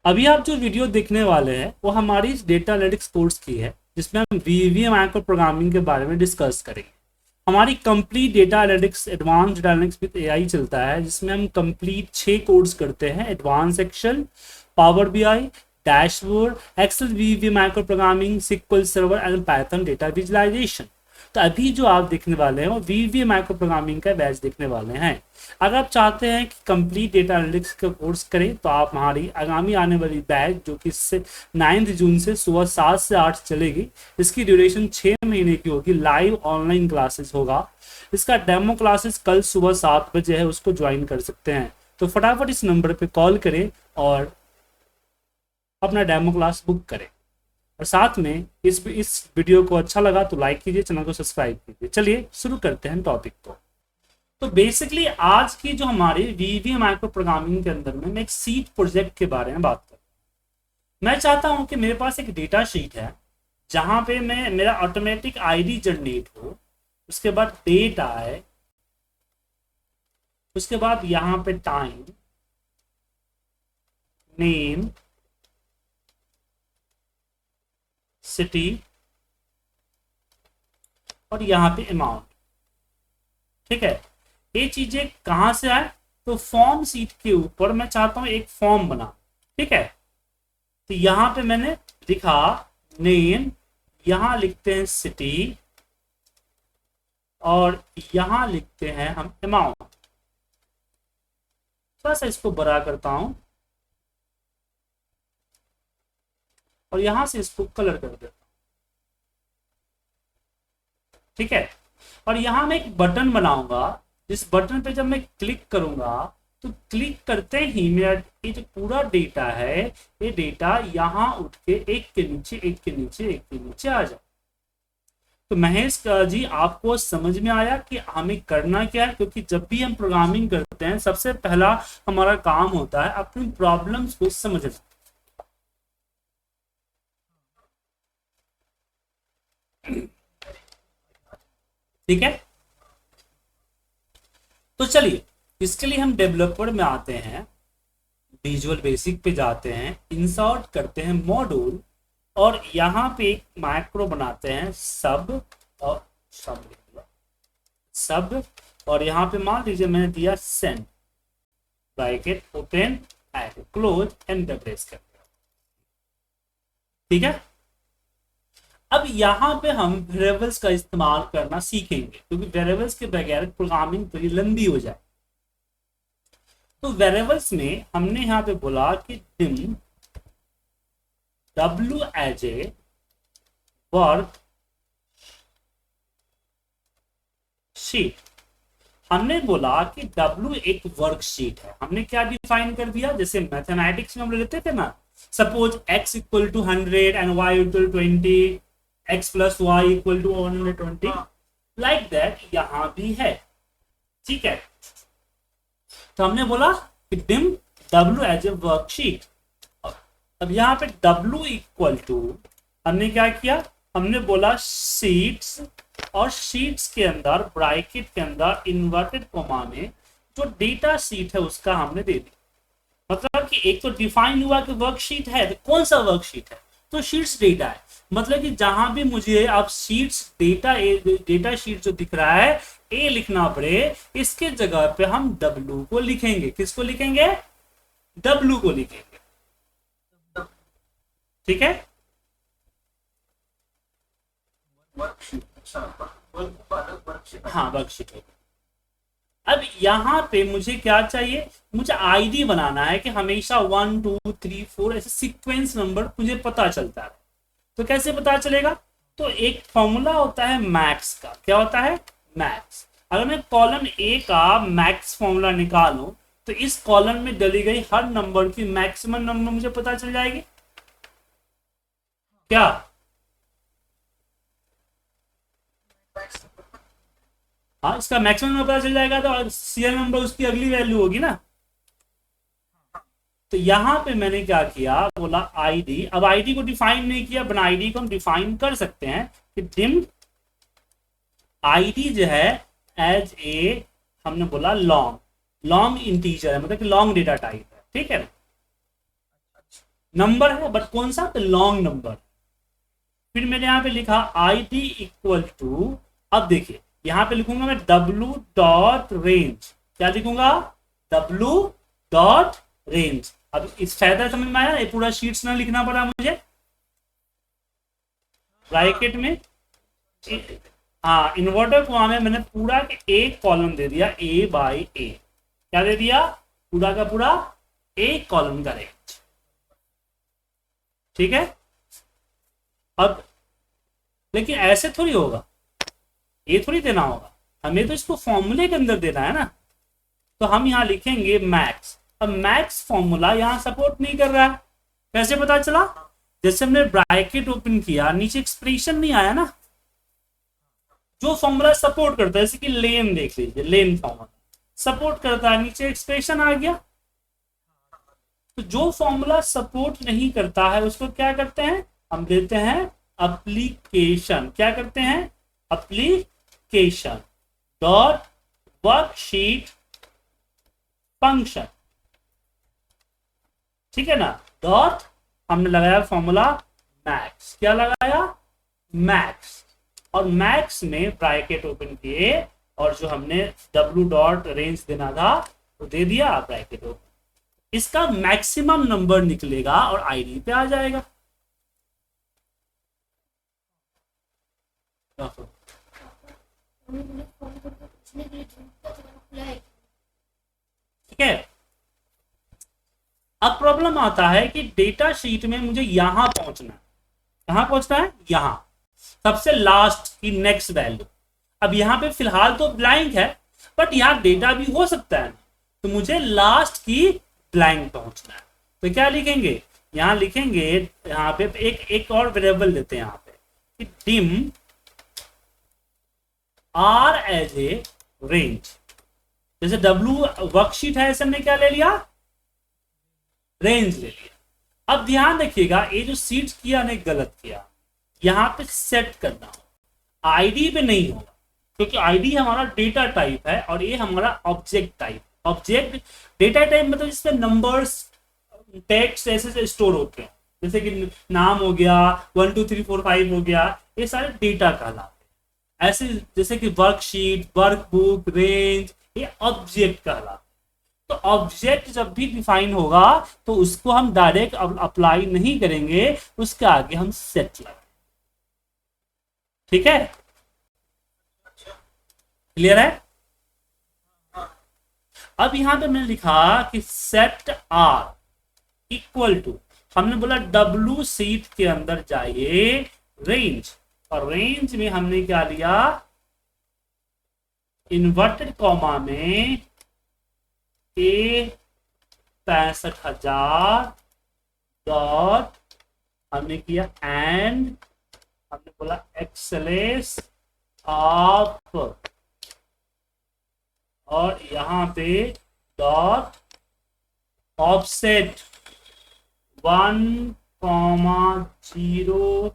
अभी आप जो वीडियो देखने वाले हैं वो हमारी डेटा एनालिटिक्स कोर्स की है, जिसमें हम वीवीएम माइक्रो प्रोग्रामिंग के बारे में डिस्कस करेंगे। हमारी complete data analytics advance data analytics with AI चलता है, जिसमें हम कंप्लीट 6 कोर्स करते हैं। Advance Excel, power BI, dashboard, Excel, VVM micro programming, SQL server and Python data visualisation. तो अभी जो आप देखने वाले हैं वो वीवीएम माइक्रो प्रोग्रामिंग का बैच देखने वाले हैं। अगर आप चाहते हैं कि कंप्लीट डेटा एनालिटिक्स का कोर्स करें तो आप हमारी आगामी आने वाली बैच जो कि 9 जून से सुबह 7 से 8 चलेगी। इसकी ड्यूरेशन 6 महीने की होगी। लाइव ऑनलाइन क्लासेस होगा। इसका डेमो क्लासेस कल सुबह 7 बजे है, उसको ज्वाइन कर सकते हैं। तो फटाफट इस नंबर पे कॉल करें और अपना डेमो क्लास बुक करें। और साथ में इस वीडियो को अच्छा लगा तो लाइक कीजिए, चैनल को सब्सक्राइब कीजिए। चलिए शुरू करते हैं टॉपिक को। तो बेसिकली आज की जो हमारी वीवीएम माइक्रो प्रोग्रामिंग के अंदर में मैं एक सीट प्रोजेक्ट के बारे में बात करूं। मैं चाहता हूं कि मेरे पास एक डेटा शीट है जहां पे मैं मेरा ऑटोमेटिक आईडी जनरेट हो, उसके बाद डेट आए, उसके बाद यहां पे टाइम, नेम, सिटी और यहाँ पे अमाउंट। ठीक है, ये चीजें कहां से आए? तो फॉर्म सीट के ऊपर मैं चाहता हूं एक फॉर्म बना। ठीक है, तो यहां पे मैंने लिखा नेम, यहां लिखते हैं सिटी और यहां लिखते हैं हम अमाउंट। थोड़ा सा इसको बड़ा करता हूं और यहां से इसको कलर कर देता हूं। ठीक है, और यहां मैं एक बटन बनाऊंगा, जिस बटन पे जब मैं क्लिक करूंगा तो क्लिक करते ही मेरा ये जो पूरा डेटा है, ये डेटा यहां उठ के एक के नीचे एक के नीचे एक के नीचे आ जाए। तो महेश जी, आपको समझ में आया कि हमें करना क्या है? क्योंकि जब भी हम प्रोग्रामिंग करते हैं सबसे पहला हमारा काम होता है अपनी प्रॉब्लम्स को समझना। ठीक है, तो चलिए इसके लिए हम डेवलपर में आते हैं, विजुअल बेसिक पे जाते हैं, इंसर्ट करते हैं मॉड्यूल और यहाँ पे एक माइक्रो बनाते हैं सब और सब और यहाँ पे मान लीजिए मैंने दिया send, bracket open and close, enter press कर दिया। ठीक है, अब यहाँ पे हम वेरिएबल्स का इस्तेमाल करना सीखेंगे, क्योंकि वेरिएबल्स के बगैर प्रोग्रामिंग थोड़ी लंबी हो जाए। तो वेरिएबल्स में हमने यहाँ पे बोला कि dim w as a worksheet. हमने बोला कि w एक वर्कशीट है। हमने क्या डिफाइन कर दिया? जैसे मैथमेटिक्स में हम लेते थे ना, suppose x equal to 100 and y equal 20, x plus y equal to 120, like that यहां भी है। ठीक है, तो हमने बोला कि dim w as a worksheet. अब यहां पे w इक्वल टू हमने क्या किया? हमने बोला शीट्स और शीट्स के अंदर ब्रैकेट के अंदर इन्वर्टेड कोमा में जो डेटा शीट है उसका हमने दे दिया। मतलब कि एक तो डिफाइन हुआ कि वर्कशीट है, तो कौन सा वर्कशीट है? तो शीट्स डेटा है। मतलब कि जहां भी मुझे अब शीट्स डेटा शीट जो दिख रहा है ए लिखना पड़े, इसके जगह पे हम w को लिखेंगे। किसको लिखेंगे? w को लिखेंगे। ठीक है, हाँ वर्कशीट होगी। अब यहाँ पे मुझे क्या चाहिए? मुझे आईडी बनाना है कि हमेशा 1 2 3 4 ऐसे सीक्वेंस नंबर मुझे पता चलता है। तो कैसे पता चलेगा? तो एक फॉर्मूला होता है मैक्स का। क्या होता है? मैक्स। अगर मैं कॉलम ए का मैक्स फॉर्मूला निकालूं तो इस कॉलम में डली गई हर नंबर की मैक्सिमम नंबर मुझे पता चल जाएगी। क्या? हाँ, इसका मैक्सिमम नंबर पता चल जाएगा तो सीएम नंबर उसकी अगली वैल्यू होगी ना। तो यहां पे मैंने क्या किया? बोला आईडी। अब आईडी को डिफाइन नहीं किया, बना आईडी को हम डिफाइन कर सकते हैं कि डिम आईडी जो है एज ए, हमने बोला लॉन्ग इंटीजर है, मतलब कि लॉन्ग डेटा टाइप है। ठीक है, नंबर है बट कौन सा, लॉन्ग नंबर। फिर मैंने यहाँ पे लिखा आई डी इक्वल टू, अब देखिए यहाँ पे लिखूंगा मैं W डॉट रेंज, क्या लिखूंगा, W डॉट रेंज। अब इस फायदा समझ में आया, ये पूरा शीट्स ना लिखना पड़ा मुझे ब्रैकेट में। हाँ, इन्वर्टर को में मैंने पूरा एक कॉलम दे दिया A बाई A, क्या दे दिया, पूरा का पूरा एक कॉलम का रेंज। ठीक है, अब लेकिन ऐसे थोड़ी होगा, ये थोड़ी देना होगा, हमें तो इसको फॉर्मूले के अंदर देना है ना। तो हम यहां लिखेंगे मैक्स। अब मैक्स फॉर्मूला यहां सपोर्ट नहीं कर रहा है, कैसे पता चला, जैसे हमने ब्रैकेट ओपन किया नीचे एक्सप्रेशन नहीं आया ना। जो फॉर्मूला सपोर्ट करता है, जैसे कि लेन देख लीजिए, लेन फॉर्मूला सपोर्ट करता है, नीचे एक्सप्रेशन आ गया। तो जो फॉर्मूला सपोर्ट नहीं करता है उसको क्या करते हैं, हम देते हैं एप्लीकेशन। क्या करते हैं, एप्लीकेशन डॉट वर्कशीट फंक्शन। ठीक है ना, डॉट हमने लगाया फॉर्मूला मैक्स, क्या लगाया, मैक्स। और मैक्स में ब्रैकेट ओपन किए और जो हमने W डॉट रेंज देना था वो दे दिया, ब्रैकेट ओपन। इसका मैक्सिमम नंबर निकलेगा और आईडी पे आ जाएगा। ठीक है, अब प्रॉब्लम आता है कि डेटा शीट में मुझे यहां पहुंचना है, कहां पहुंचना है, यहां सबसे लास्ट की नेक्स्ट वैल्यू। अब यहां पे फिलहाल तो ब्लैंक है बट यहां डेटा भी हो सकता है, तो मुझे लास्ट की ब्लैंक पहुंचना है। तो क्या लिखेंगे, यहां लिखेंगे, यहां पे एक और वेरिएबल लेते हैं यहां पे कि dim R as a range. जैसे W वर्कशीट है, ऐसे हमने क्या ले लिया, रेंज ले लिया। अब ध्यान रखिएगा, ये जो सीट किया ने गलत किया, यहां पे सेट करना हो, आईडी पे नहीं होगा, क्योंकि आईडी हमारा डेटा टाइप है और ये हमारा object type. Object data type मतलब इसमें नंबर्स टेक्स्ट ऐसे स्टोर होते हैं, जैसे कि नाम हो गया, 1 2 3 4 5 हो गया, ये सारे डेटा कहलाते हैं। ऐसे जैसे कि वर्कशीट, वर्कबुक, रेंज, ये ऑब्जेक्ट कहलाते हैं। तो ऑब्जेक्ट जब भी डिफाइन होगा तो उसको हम डायरेक्ट अप्लाई नहीं करेंगे, उसके आगे हम सेट लगाएंगे। ठीक है, क्लियर है। अब यहां पे मैंने लिखा कि सेट आर इक्वल टू, हमने बोला W सीट के अंदर जाइए रेंज, और रेंज में हमने क्या लिया, इन्वर्टेड कॉमा में A 65,000 डॉट, हमने किया एंड हमने बोला एक्सेलेस ऑफ, और यहां पे डॉट ऑफसेट 1,0।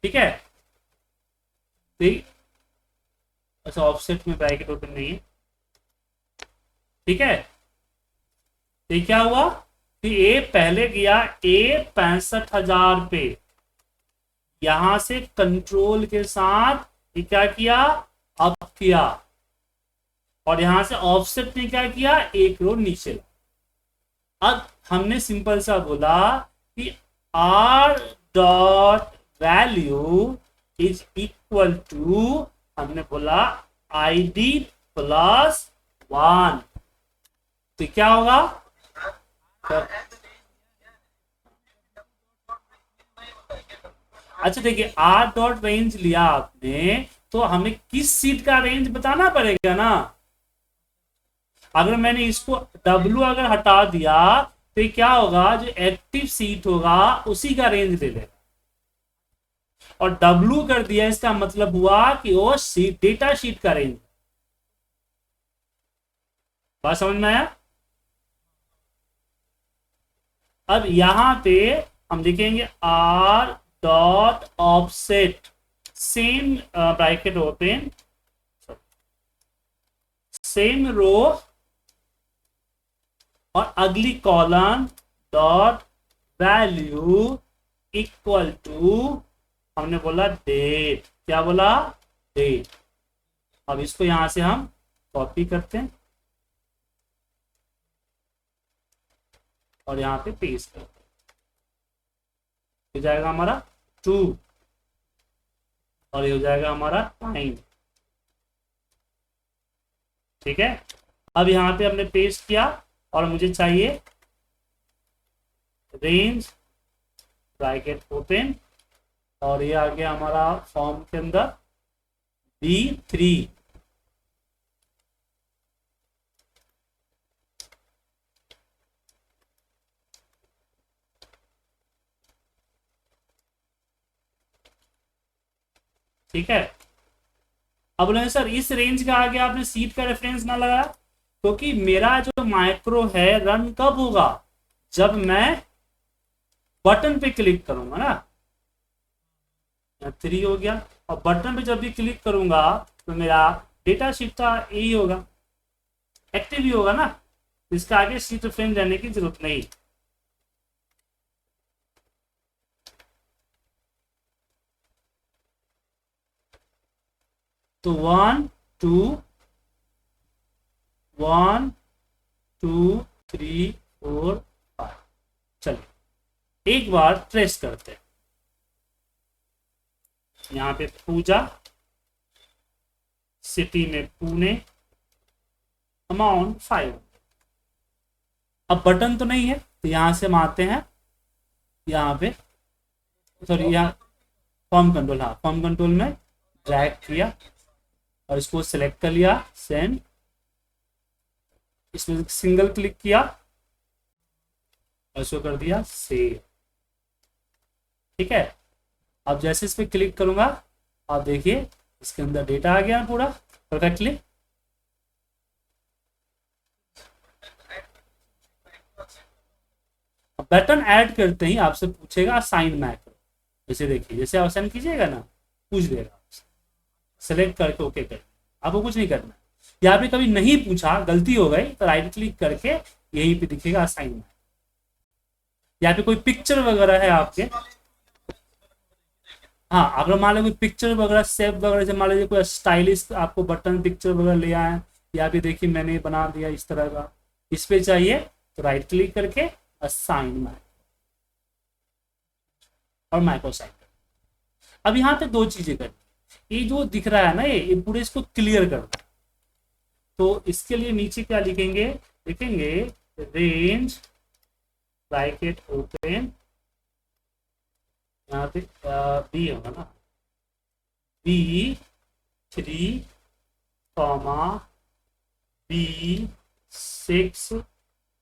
ठीक है, ठीक, अच्छा ऑफसेट में ब्रैकेट ओपन नहीं है। ठीक है, तो क्या हुआ कि ए पहले गया A 65,000 पे, यहां से कंट्रोल के साथ ये क्या किया, अप किया, और यहां से ऑफसेट ने क्या किया, एक रो नीचे ला। अब हमने सिंपल सा बोला कि R dot value is equal to, हमने बोला ID प्लस 1। तो क्या होगा, अच्छा देखिए R डॉट रेंज लिया आपने, तो हमें किस सीट का रेंज बताना पड़ेगा ना। अगर मैंने इसको W अगर हटा दिया तो क्या होगा, जो एक्टिव सीट होगा उसी का रेंज ले लेगा, और W कर दिया इसका मतलब हुआ कि वो सीट डेटा शीट का रेंज। बात समझ में आया। अब यहां पे हम लिखेंगे R dot offset, same bracket open, same row और अगली column dot value equal to, हमने बोला डेट, क्या बोला, डेट। अब इसको यहां से हम कॉपी करते हैं और यहाँ पे पेस्ट करते हैं, हो जाएगा हमारा 2 और ये हो जाएगा हमारा टाइम। ठीक है, अब यहाँ पे हमने पेस्ट किया और मुझे चाहिए रेंज ब्रैकेट ओपन और ये आ गया हमारा फॉर्म के अंदर B3। ठीक है, अब बोले सर इस रेंज का आगे आपने सीट का रेफरेंस ना लगाया, क्योंकि मेरा जो माइक्रो है रन कब होगा, जब मैं बटन पे क्लिक करूंगा ना। 3 हो गया, और बटन पे जब भी क्लिक करूंगा तो मेरा डेटा शीट का यही होगा, एक्टिव ही होगा ना, इसका आगे सीट रेफरेंस रहने की जरूरत नहीं। तो 1 2 1 2 3 4 5, चलिए एक बार ट्रेस करते हैं। यहाँ पे पूजा, सिटी में पुणे, अमाउंट 5। अब बटन तो नहीं है तो यहां से हम आते हैं यहाँ पे, सॉरी यहाँ फॉर्म कंट्रोल, हाँ फॉर्म कंट्रोल में ड्रैग किया और इसको सिलेक्ट कर लिया, सेंड, इसमें सिंगल क्लिक किया और इसको कर दिया सेव। ठीक है, अब जैसे इस पर क्लिक करूंगा आप देखिए इसके अंदर डेटा आ गया पूरा परफेक्टली। बटन ऐड करते ही आपसे पूछेगा असाइन मैक्रो, जैसे देखिए जैसे आप असाइन कीजिएगा ना पूछ देगा, सेलेक्ट करके ओके कर, आपको कुछ नहीं करना। यहाँ पे कभी नहीं पूछा, गलती हो गई तो राइट क्लिक करके यहीं पे दिखेगा असाइन मैक्रो। यहाँ पे कोई पिक्चर वगैरह है आपके, हाँ अगर मान लो कोई पिक्चर वगैरह सेव वगैरह, जैसे मान लीजिए कोई स्टाइलिश आपको बटन पिक्चर वगैरह ले आए, या भी देखिए मैंने बना दिया इस तरह का, इस पे चाहिए तो राइट क्लिक करके असाइन मैक्रो और माइक्रो साइन। अब यहाँ पे दो चीजें करनी, ये जो दिख रहा है ना ये पूरे इसको क्लियर करना, तो इसके लिए नीचे क्या लिखेंगे, लिखेंगे रेंज ब्रैकेट ओपन, यहाँ पे बी होगा ना, B3 comma B6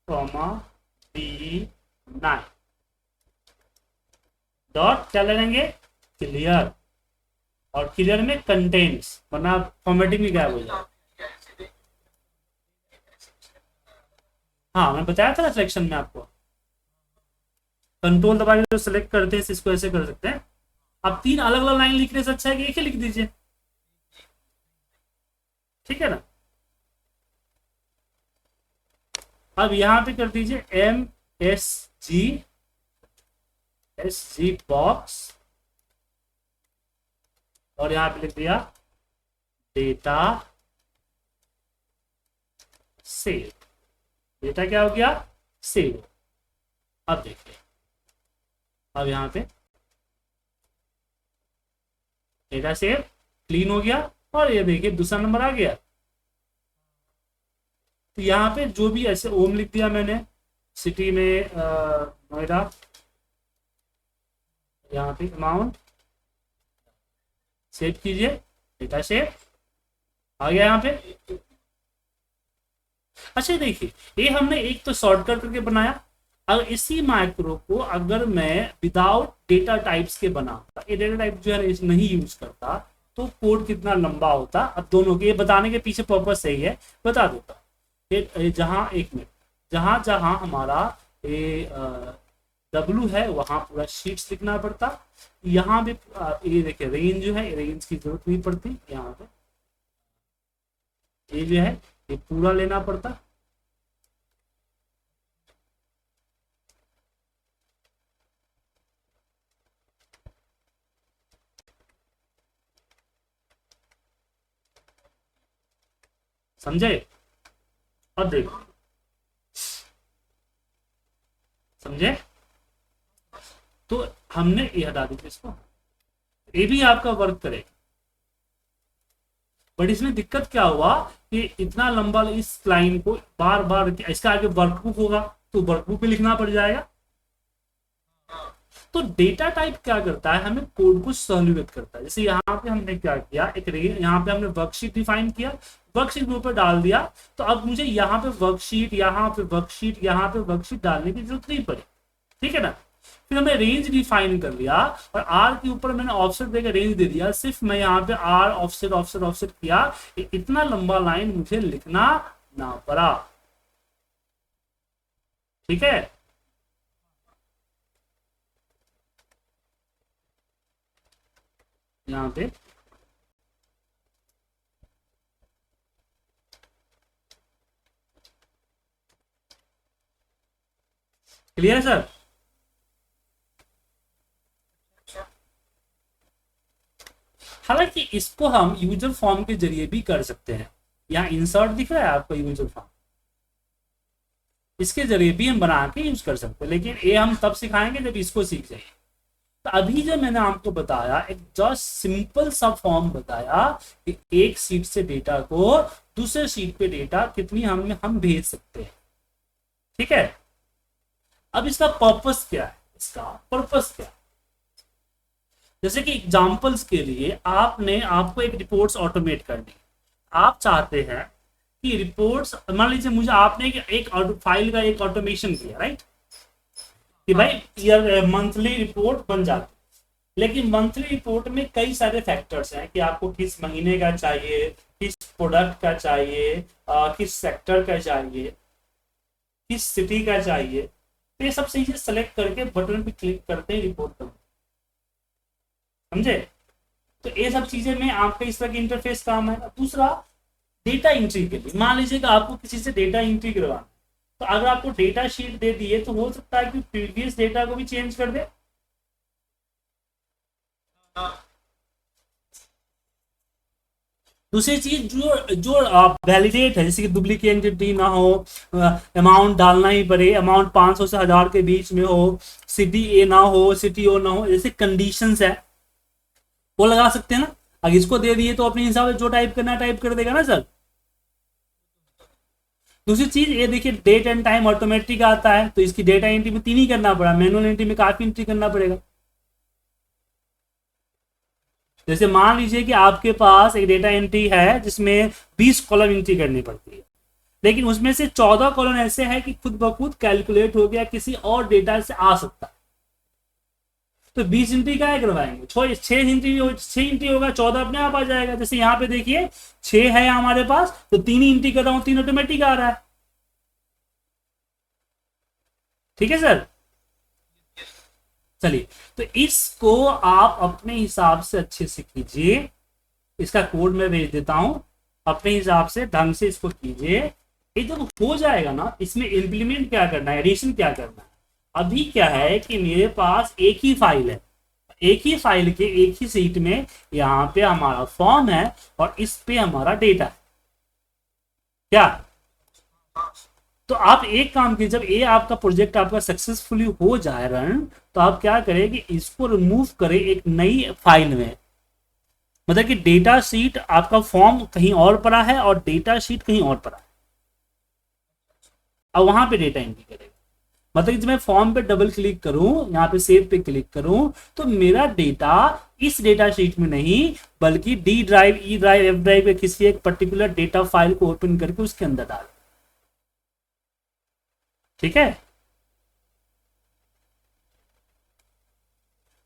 comma B9 dot क्या लगाएंगे, क्लियर, और क्लियर में कंटेंट्स, वरना फॉर्मेटिंग भी गायब हो जाए। हाँ मैंने बताया था ना सिलेक्शन में आपको, कंट्रोल दबा के जो सिलेक्ट करते हैं इसको ऐसे कर सकते हैं। अब 3 अलग अलग लाइन लिखने से अच्छा है कि एक ही लिख दीजिए, ठीक है ना। अब यहां पे कर दीजिए MSG बॉक्स और यहां पे लिख दिया डेटा सेव, डेटा क्या हो गया, सेव। अब देखिए, अब यहां पे डेटा सेव क्लीन हो गया और ये देखिए दूसरा नंबर आ गया। तो यहाँ पे जो भी ऐसे ओम लिख दिया मैंने, सिटी में नोएडा, यहाँ पे अमाउंट, सेव कीजिए, डेटा सेव आ गया यहाँ पे। अच्छा देखिए ये हमने एक तो शॉर्टकट करके बनाया, अगर इसी माइक्रो को अगर मैं विदाउट डेटा टाइप्स के बनाता, ये डेटा टाइप जो है नहीं यूज करता, तो कोड कितना लंबा होता। अब दोनों के ये बताने के पीछे पर्पस सही है, बता देता। ये जहां एक मिनट, जहां जहां हमारा ये W है वहां पूरा शीट्स लिखना पड़ता, यहाँ भी ये देखिए रेंज जो है, रेंज की जरूरत नहीं पड़ती, यहाँ पे ये जो है ये पूरा लेना पड़ता। समझे? और देखो, समझे? तो हमने ये हटा दीजिए इसको, ये भी आपका वर्क करेगा। बट इसमें दिक्कत क्या हुआ कि इतना लंबा इस लाइन को बार बार, इसका आगे वर्कबुक होगा तो वर्कबुक पे लिखना पड़ जाएगा। तो डेटा टाइप क्या करता है, हमें कोड को सहूलियत करता है। जैसे यहाँ पे हमने क्या किया, एक यहाँ पे हमने वर्कशीट डिफाइन किया, वर्कशीट के ऊपर डाल दिया, तो अब मुझे यहाँ पे वर्कशीट, यहाँ पे वर्कशीट, यहाँ पे वर्कशीट डालने की जरूरत नहीं पड़ी। ठीक है ना? फिर हमने रेंज डिफाइन कर लिया और आर के ऊपर मैंने ऑफसेट देकर रेंज दे दिया। सिर्फ मैं यहाँ पे आर ऑफसेट ऑफसेट ऑफसेट किया, इतना लंबा लाइन मुझे लिखना ना पड़ा। ठीक है? यहाँ पे क्लियर है सर? हालांकि इसको हम यूजर फॉर्म के जरिए भी कर सकते हैं। यहाँ इंसर्ट दिख रहा है आपको, यूजर फॉर्म, इसके जरिए भी हम बना के यूज कर सकते हैं, लेकिन ये हम तब सिखाएंगे जब इसको सीख जाएंगे। तो अभी जब मैंने आपको बताया, एक जस्ट सिंपल सा फॉर्म बताया कि एक सीट से डेटा को दूसरे सीट पे डेटा कितनी हम भेज सकते हैं। ठीक है? अब इसका पर्पस क्या है, इसका पर्पस क्या है? जैसे कि एग्जांपल्स के लिए आपको एक रिपोर्ट्स ऑटोमेट करनी, आप चाहते हैं कि रिपोर्ट्स, मान लीजिए मुझे आपने एक फाइल का एक ऑटोमेशन किया, राइट, कि भाई ईयर मंथली रिपोर्ट बन जाती, लेकिन मंथली रिपोर्ट में कई सारे फैक्टर्स हैं कि आपको किस महीने का चाहिए, किस प्रोडक्ट का चाहिए, किस सेक्टर का चाहिए, किस सिटी का चाहिए। तो ये सब चीजें सेलेक्ट करके बटन पे क्लिक करते हैं रिपोर्ट कर, समझे? तो ये सब चीजें में आपका इस तरह की इंटरफेस काम है। दूसरा, डेटा एंट्री के लिए, मान लीजिए कि आपको किसी से डेटा एंट्री करवाना, तो अगर आपको डेटा शीट दे दिए तो हो सकता है कि प्रीवियस डेटा को भी चेंज कर दे। दूसरी चीज जो जो वैलिडेट है, जैसे कि डुप्लीकेट एंटिटी ना हो, अमाउंट डालना ही पड़े, अमाउंट 500 से 1000 के बीच में हो, सिटी ए ना हो, सिटी ओ ना हो, जैसे कंडीशंस है वो लगा सकते हैं ना। अगर इसको दे दिए तो अपने हिसाब से जो टाइप करना टाइप कर देगा ना सर। दूसरी चीज ये देखिए, डेट एंड टाइम ऑटोमेटिक आता है, तो इसकी डेटा एंट्री में 3 ही करना पड़ा, मैनुअल एंट्री में काफी एंट्री करना पड़ेगा। जैसे मान लीजिए कि आपके पास एक डेटा एंट्री है जिसमें 20 कॉलम एंट्री करनी पड़ती है, लेकिन उसमें से 14 कॉलम ऐसे है कि खुद ब खुद कैलकुलेट हो गया, किसी और डेटा से आ सकता है, तो 20 एंट्री क्या करवाएंगे, 6 एंट्री होगा, 14 अपने आप आ जाएगा। जैसे यहाँ पे देखिए 6 है हमारे पास, तो 3 ही एंट्री कर रहा हूं, 3 ऑटोमेटिक आ रहा है। ठीक है सर? चलिए, तो इसको आप अपने हिसाब से अच्छे से कीजिए, इसका कोड मैं भेज देता हूं, अपने हिसाब से ढंग से इसको कीजिए। ये जब हो जाएगा ना, इसमें इंप्लीमेंट क्या करना है, एडिशन क्या करना है। अभी क्या है कि मेरे पास एक ही फाइल है, एक ही फाइल के एक ही सीट में यहाँ पे हमारा फॉर्म है और इस पे हमारा डेटा है। क्या? तो आप एक काम कीजिए, जब ये आपका प्रोजेक्ट आपका सक्सेसफुली हो जाए रन, तो आप क्या करें कि इसको रिमूव करें एक नई फाइल में। मतलब कि डेटा शीट आपका फॉर्म कहीं और पड़ा है और डेटा शीट कहीं और पड़ा है, अब वहां पे डेटा एंट्री करेगा। मतलब कि जब मैं फॉर्म पे डबल क्लिक करूं, यहाँ पे सेव पे क्लिक करूं, तो मेरा डेटा इस डेटा शीट में नहीं, बल्कि D drive, E drive, F drive के किसी एक पर्टिकुलर डेटा फाइल को ओपन करके उसके अंदर डाल। ठीक है?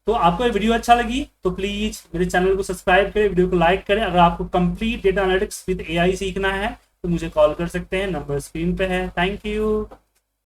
तो आपको ये वीडियो अच्छा लगी तो प्लीज मेरे चैनल को सब्सक्राइब करें, वीडियो को लाइक करें। अगर आपको complete data analytics with AI सीखना है तो मुझे कॉल कर सकते हैं, नंबर स्क्रीन पे है। Thank you.